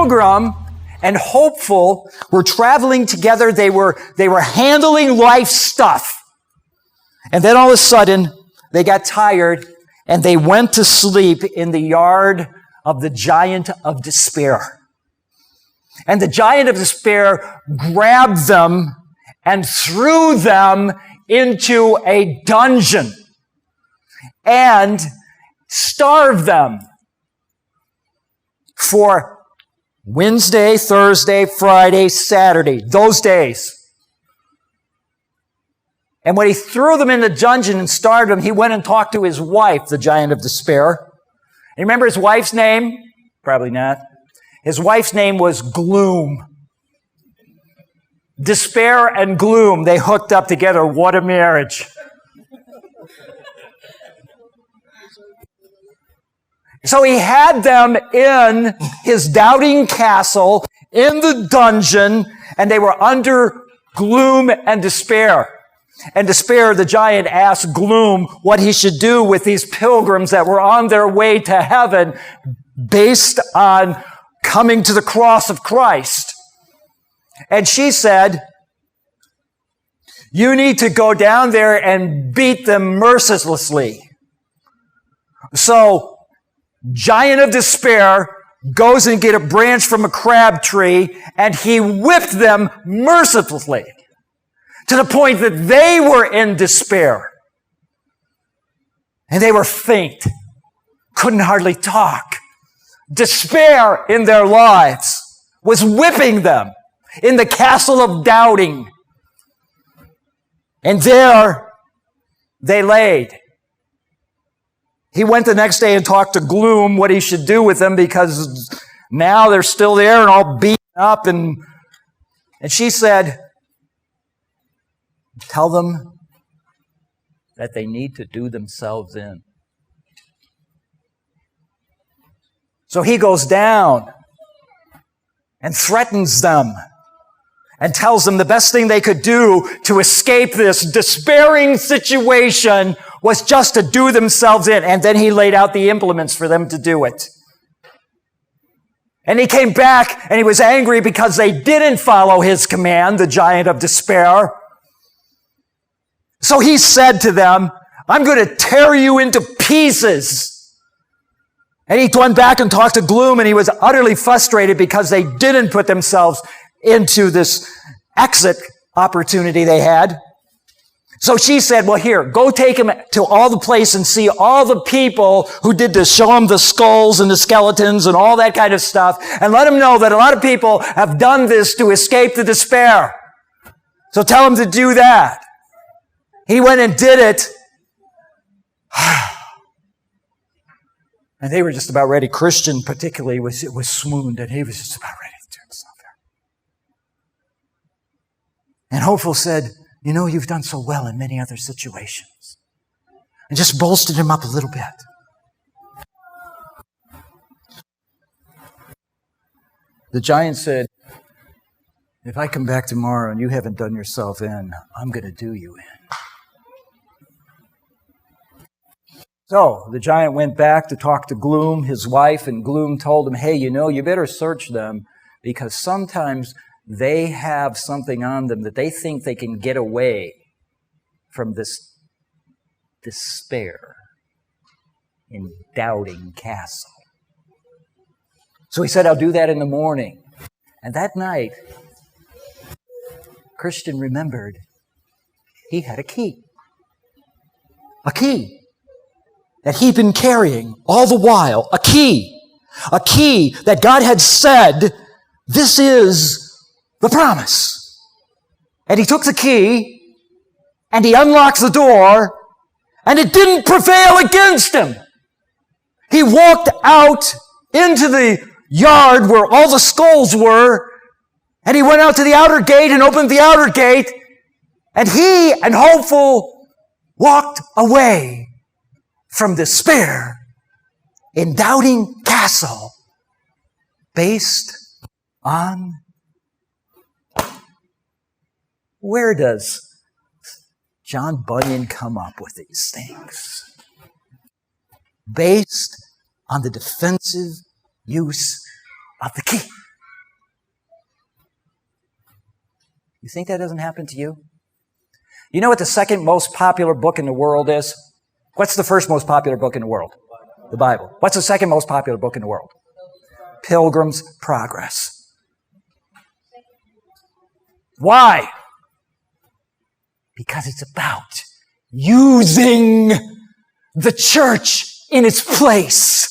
Pilgrim and Hopeful were traveling together. They were handling life stuff. And then all of a sudden, they got tired and they went to sleep in the yard of the Giant of Despair. And the Giant of Despair grabbed them and threw them into a dungeon and starved them for Wednesday, Thursday, Friday, Saturday, those days. And when he threw them in the dungeon and starved them, he went and talked to his wife, the Giant of Despair. And you remember his wife's name? Probably not. His wife's name was Gloom. Despair and gloom, they hooked up together. What a marriage. So he had them in his doubting castle, in the dungeon, and they were under gloom and despair. And Despair, the giant, asked Gloom what he should do with these pilgrims that were on their way to heaven based on coming to the cross of Christ. And she said, you need to go down there and beat them mercilessly. So, Giant of Despair goes and get a branch from a crab tree, and he whipped them mercilessly to the point that they were in despair. And they were faint, couldn't hardly talk. Despair in their lives was whipping them in the castle of doubting. And there they laid. He went the next day and talked to Gloom what he should do with them, because now they're still there and all beaten up. And she said, tell them that they need to do themselves in. So he goes down and threatens them and tells them the best thing they could do to escape this despairing situation was just to do themselves in. And then he laid out the implements for them to do it. And he came back and he was angry because they didn't follow his command, the Giant of Despair. So he said to them, I'm going to tear you into pieces. And he went back and talked to Gloom, and he was utterly frustrated because they didn't put themselves into this exit opportunity they had. So she said, well, here, go take him to all the place and see all the people who did this. Show him the skulls and the skeletons and all that kind of stuff, and let him know that a lot of people have done this to escape the despair. So tell him to do that. He went and did it. And they were just about ready. Christian particularly was swooned, and he was just about ready to do himself there. And Hopeful said, you know, you've done so well in many other situations. And just bolstered him up a little bit. The giant said, if I come back tomorrow and you haven't done yourself in, I'm going to do you in. So the giant went back to talk to Gloom, his wife, and Gloom told him, hey, you know, you better search them, because sometimes they have something on them that they think they can get away from this despair in Doubting Castle. So he said, I'll do that in the morning. And that night, Christian remembered he had a key. A key that he'd been carrying all the while. A key that God had said, this is the promise. And he took the key and he unlocked the door, and it didn't prevail against him. He walked out into the yard where all the skulls were, and he went out to the outer gate and opened the outer gate, and he and Hopeful walked away from despair in Doubting Castle, based on, where does John Bunyan come up with these things? Based on the defensive use of the key. You think that doesn't happen to you? You know what the second most popular book in the world is? What's the first most popular book in the world? The Bible. What's the second most popular book in the world? Pilgrim's Progress. Why? Because it's about using the church in its place.